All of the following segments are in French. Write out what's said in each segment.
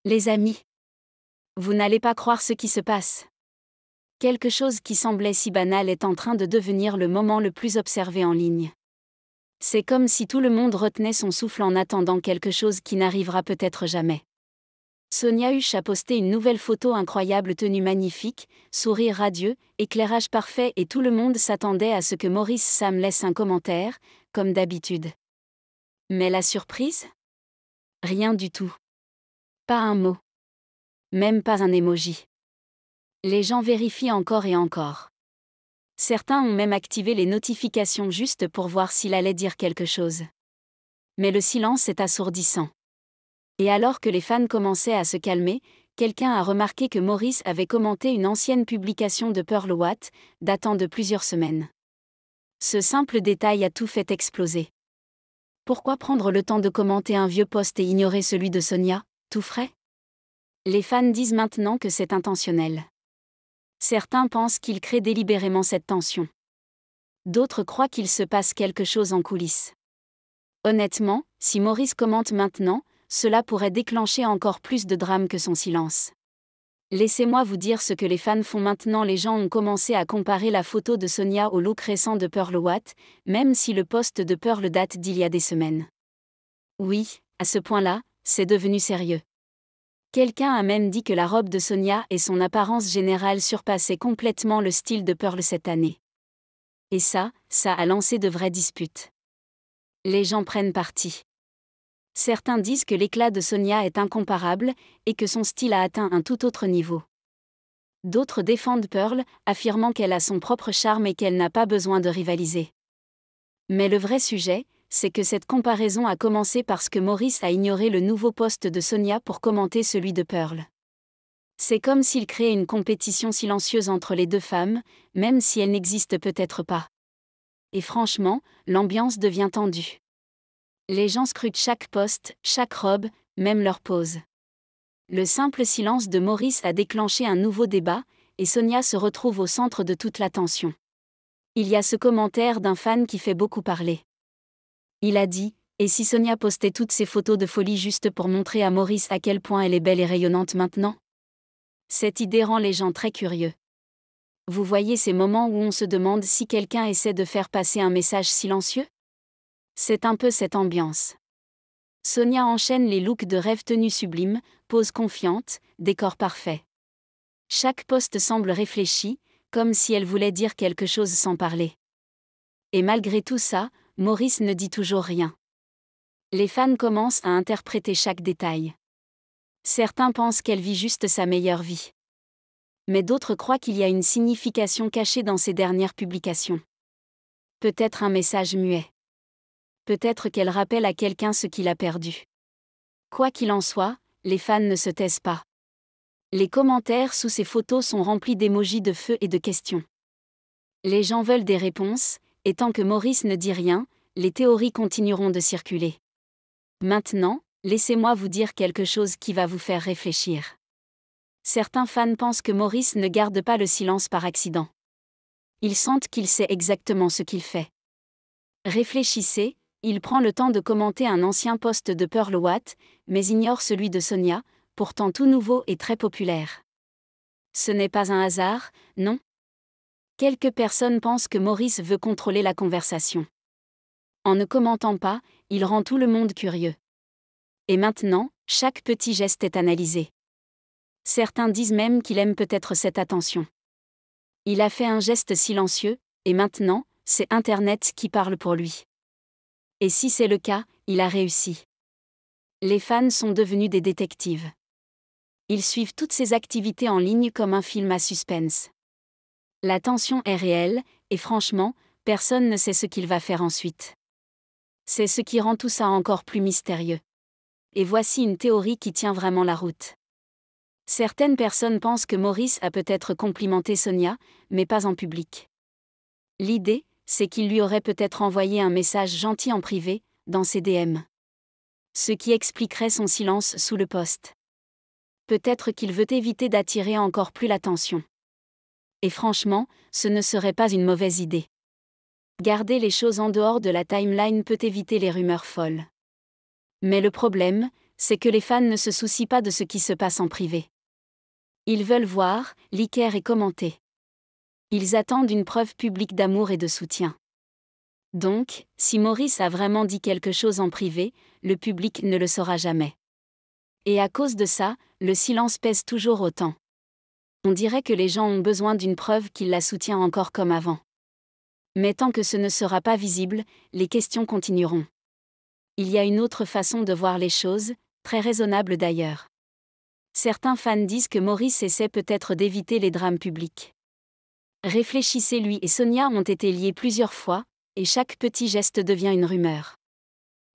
Les amis, vous n'allez pas croire ce qui se passe. Quelque chose qui semblait si banal est en train de devenir le moment le plus observé en ligne. C'est comme si tout le monde retenait son souffle en attendant quelque chose qui n'arrivera peut-être jamais. Sonia Husch a posté une nouvelle photo incroyable, tenue magnifique, sourire radieux, éclairage parfait, et tout le monde s'attendait à ce que Maurice Sam laisse un commentaire, comme d'habitude. Mais la surprise ? Rien du tout. Pas un mot. Même pas un emoji. Les gens vérifient encore et encore. Certains ont même activé les notifications juste pour voir s'il allait dire quelque chose. Mais le silence est assourdissant. Et alors que les fans commençaient à se calmer, quelqu'un a remarqué que Maurice avait commenté une ancienne publication de Pearl Watt, datant de plusieurs semaines. Ce simple détail a tout fait exploser. Pourquoi prendre le temps de commenter un vieux post et ignorer celui de Sonia, tout frais ? Les fans disent maintenant que c'est intentionnel. Certains pensent qu'il crée délibérément cette tension. D'autres croient qu'il se passe quelque chose en coulisses. Honnêtement, si Maurice commente maintenant, cela pourrait déclencher encore plus de drame que son silence. Laissez-moi vous dire ce que les fans font maintenant. Les gens ont commencé à comparer la photo de Sonia au look récent de Pearl Watt, même si le post de Pearl date d'il y a des semaines. Oui, à ce point-là, c'est devenu sérieux. Quelqu'un a même dit que la robe de Sonia et son apparence générale surpassaient complètement le style de Pearl cette année. Et ça a lancé de vraies disputes. Les gens prennent parti. Certains disent que l'éclat de Sonia est incomparable et que son style a atteint un tout autre niveau. D'autres défendent Pearl, affirmant qu'elle a son propre charme et qu'elle n'a pas besoin de rivaliser. Mais le vrai sujet, c'est que cette comparaison a commencé parce que Maurice a ignoré le nouveau post de Sonia pour commenter celui de Pearl. C'est comme s'il créait une compétition silencieuse entre les deux femmes, même si elle n'existe peut-être pas. Et franchement, l'ambiance devient tendue. Les gens scrutent chaque post, chaque robe, même leur pose. Le simple silence de Maurice a déclenché un nouveau débat, et Sonia se retrouve au centre de toute l'attention. Il y a ce commentaire d'un fan qui fait beaucoup parler. Il a dit « Et si Sonia postait toutes ses photos de folie juste pour montrer à Maurice à quel point elle est belle et rayonnante maintenant ?» Cette idée rend les gens très curieux. Vous voyez ces moments où on se demande si quelqu'un essaie de faire passer un message silencieux ? C'est un peu cette ambiance. Sonia enchaîne les looks de rêve, tenue sublime, pose confiante, décor parfait. Chaque post semble réfléchi, comme si elle voulait dire quelque chose sans parler. Et malgré tout ça, Maurice ne dit toujours rien. Les fans commencent à interpréter chaque détail. Certains pensent qu'elle vit juste sa meilleure vie. Mais d'autres croient qu'il y a une signification cachée dans ses dernières publications. Peut-être un message muet. Peut-être qu'elle rappelle à quelqu'un ce qu'il a perdu. Quoi qu'il en soit, les fans ne se taisent pas. Les commentaires sous ces photos sont remplis d'émojis de feu et de questions. Les gens veulent des réponses, et tant que Maurice ne dit rien, les théories continueront de circuler. Maintenant, laissez-moi vous dire quelque chose qui va vous faire réfléchir. Certains fans pensent que Maurice ne garde pas le silence par accident. Ils sentent qu'il sait exactement ce qu'il fait. Réfléchissez. Il prend le temps de commenter un ancien post de Pearl Watt, mais ignore celui de Sonia, pourtant tout nouveau et très populaire. Ce n'est pas un hasard, non ? Quelques personnes pensent que Maurice veut contrôler la conversation. En ne commentant pas, il rend tout le monde curieux. Et maintenant, chaque petit geste est analysé. Certains disent même qu'il aime peut-être cette attention. Il a fait un geste silencieux, et maintenant, c'est Internet qui parle pour lui. Et si c'est le cas, il a réussi. Les fans sont devenus des détectives. Ils suivent toutes ses activités en ligne comme un film à suspense. La tension est réelle, et franchement, personne ne sait ce qu'il va faire ensuite. C'est ce qui rend tout ça encore plus mystérieux. Et voici une théorie qui tient vraiment la route. Certaines personnes pensent que Maurice a peut-être complimenté Sonia, mais pas en public. L'idée, c'est qu'il lui aurait peut-être envoyé un message gentil en privé, dans ses DM. Ce qui expliquerait son silence sous le post. Peut-être qu'il veut éviter d'attirer encore plus l'attention. Et franchement, ce ne serait pas une mauvaise idée. Garder les choses en dehors de la timeline peut éviter les rumeurs folles. Mais le problème, c'est que les fans ne se soucient pas de ce qui se passe en privé. Ils veulent voir, liker et commenter. Ils attendent une preuve publique d'amour et de soutien. Donc, si Maurice a vraiment dit quelque chose en privé, le public ne le saura jamais. Et à cause de ça, le silence pèse toujours autant. On dirait que les gens ont besoin d'une preuve qu'il la soutient encore comme avant. Mais tant que ce ne sera pas visible, les questions continueront. Il y a une autre façon de voir les choses, très raisonnable d'ailleurs. Certains fans disent que Maurice essaie peut-être d'éviter les drames publics. Réfléchissez, lui et Sonia ont été liés plusieurs fois, et chaque petit geste devient une rumeur.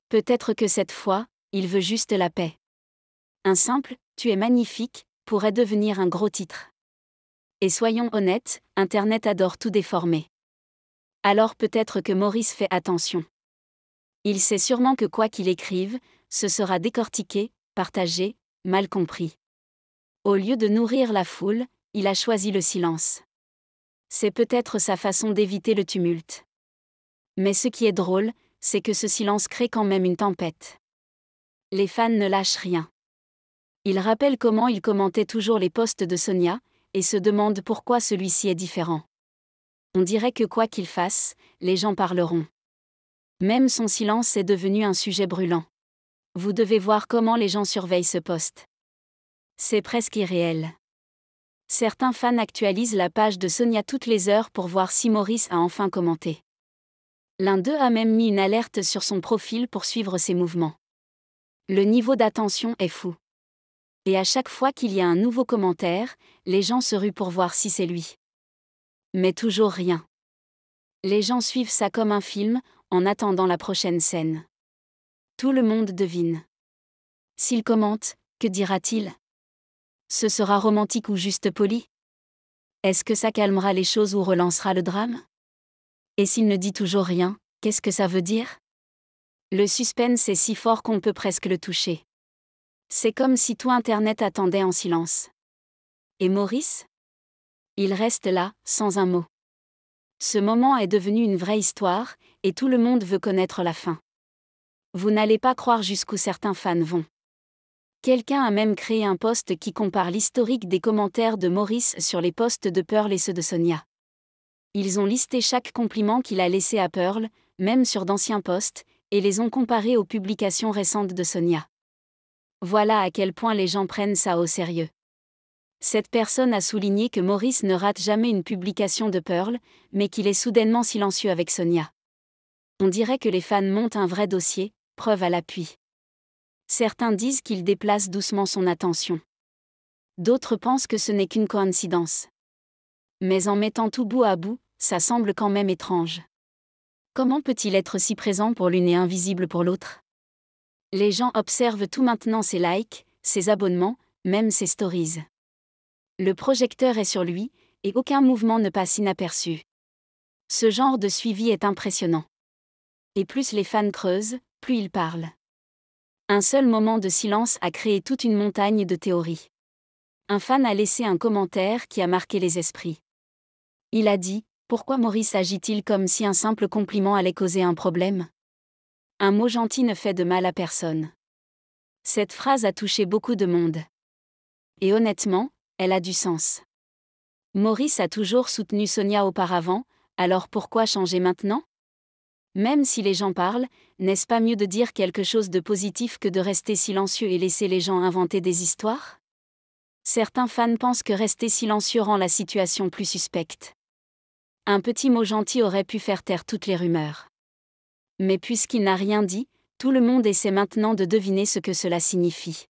Peut-être que cette fois, il veut juste la paix. Un simple « tu es magnifique » pourrait devenir un gros titre. Et soyons honnêtes, Internet adore tout déformer. Alors peut-être que Maurice fait attention. Il sait sûrement que quoi qu'il écrive, ce sera décortiqué, partagé, mal compris. Au lieu de nourrir la foule, il a choisi le silence. C'est peut-être sa façon d'éviter le tumulte. Mais ce qui est drôle, c'est que ce silence crée quand même une tempête. Les fans ne lâchent rien. Ils rappellent comment il commentait toujours les posts de Sonia, et se demandent pourquoi celui-ci est différent. On dirait que quoi qu'il fasse, les gens parleront. Même son silence est devenu un sujet brûlant. Vous devez voir comment les gens surveillent ce post. C'est presque irréel. Certains fans actualisent la page de Sonia toutes les heures pour voir si Maurice a enfin commenté. L'un d'eux a même mis une alerte sur son profil pour suivre ses mouvements. Le niveau d'attention est fou. Et à chaque fois qu'il y a un nouveau commentaire, les gens se ruent pour voir si c'est lui. Mais toujours rien. Les gens suivent ça comme un film, en attendant la prochaine scène. Tout le monde devine. S'il commente, que dira-t-il ? Ce sera romantique ou juste poli ? Est-ce que ça calmera les choses ou relancera le drame ? Et s'il ne dit toujours rien, qu'est-ce que ça veut dire ? Le suspense est si fort qu'on peut presque le toucher. C'est comme si tout Internet attendait en silence. Et Maurice ? Il reste là, sans un mot. Ce moment est devenu une vraie histoire, et tout le monde veut connaître la fin. Vous n'allez pas croire jusqu'où certains fans vont. Quelqu'un a même créé un post qui compare l'historique des commentaires de Maurice sur les posts de Pearl et ceux de Sonia. Ils ont listé chaque compliment qu'il a laissé à Pearl, même sur d'anciens posts, et les ont comparés aux publications récentes de Sonia. Voilà à quel point les gens prennent ça au sérieux. Cette personne a souligné que Maurice ne rate jamais une publication de Pearl, mais qu'il est soudainement silencieux avec Sonia. On dirait que les fans montent un vrai dossier, preuve à l'appui. Certains disent qu'il déplace doucement son attention. D'autres pensent que ce n'est qu'une coïncidence. Mais en mettant tout bout à bout, ça semble quand même étrange. Comment peut-il être si présent pour l'une et invisible pour l'autre ? Les gens observent tout maintenant ses likes, ses abonnements, même ses stories. Le projecteur est sur lui, et aucun mouvement ne passe inaperçu. Ce genre de suivi est impressionnant. Et plus les fans creusent, plus ils parlent. Un seul moment de silence a créé toute une montagne de théories. Un fan a laissé un commentaire qui a marqué les esprits. Il a dit « Pourquoi Maurice agit-il comme si un simple compliment allait causer un problème ? Un mot gentil ne fait de mal à personne. » Cette phrase a touché beaucoup de monde. Et honnêtement, elle a du sens. Maurice a toujours soutenu Sonia auparavant, alors pourquoi changer maintenant ? Même si les gens parlent, n'est-ce pas mieux de dire quelque chose de positif que de rester silencieux et laisser les gens inventer des histoires ? Certains fans pensent que rester silencieux rend la situation plus suspecte. Un petit mot gentil aurait pu faire taire toutes les rumeurs. Mais puisqu'il n'a rien dit, tout le monde essaie maintenant de deviner ce que cela signifie.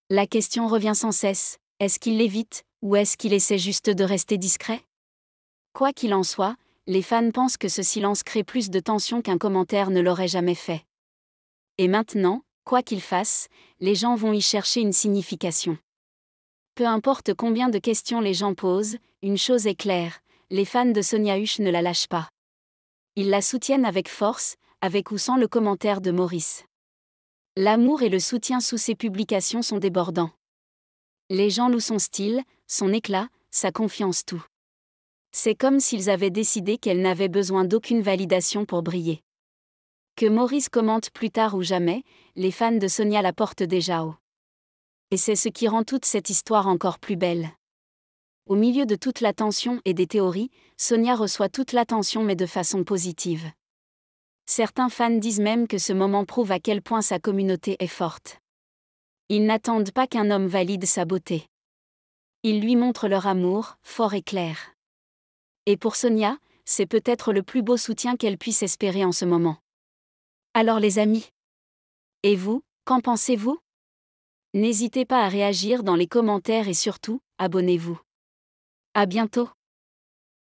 La question revient sans cesse, est-ce qu'il l'évite, ou est-ce qu'il essaie juste de rester discret ? Quoi qu'il en soit, les fans pensent que ce silence crée plus de tension qu'un commentaire ne l'aurait jamais fait. Et maintenant, quoi qu'il fasse, les gens vont y chercher une signification. Peu importe combien de questions les gens posent, une chose est claire, les fans de Sonia Huch ne la lâchent pas. Ils la soutiennent avec force, avec ou sans le commentaire de Maurice. L'amour et le soutien sous ses publications sont débordants. Les gens louent son style, son éclat, sa confiance, tout. C'est comme s'ils avaient décidé qu'elle n'avait besoin d'aucune validation pour briller. Que Maurice commente plus tard ou jamais, les fans de Sonia la portent déjà haut. Et c'est ce qui rend toute cette histoire encore plus belle. Au milieu de toute la tension et des théories, Sonia reçoit toute l'attention mais de façon positive. Certains fans disent même que ce moment prouve à quel point sa communauté est forte. Ils n'attendent pas qu'un homme valide sa beauté. Ils lui montrent leur amour, fort et clair. Et pour Sonia, c'est peut-être le plus beau soutien qu'elle puisse espérer en ce moment. Alors les amis, et vous, qu'en pensez-vous? N'hésitez pas à réagir dans les commentaires et surtout, abonnez-vous. À bientôt.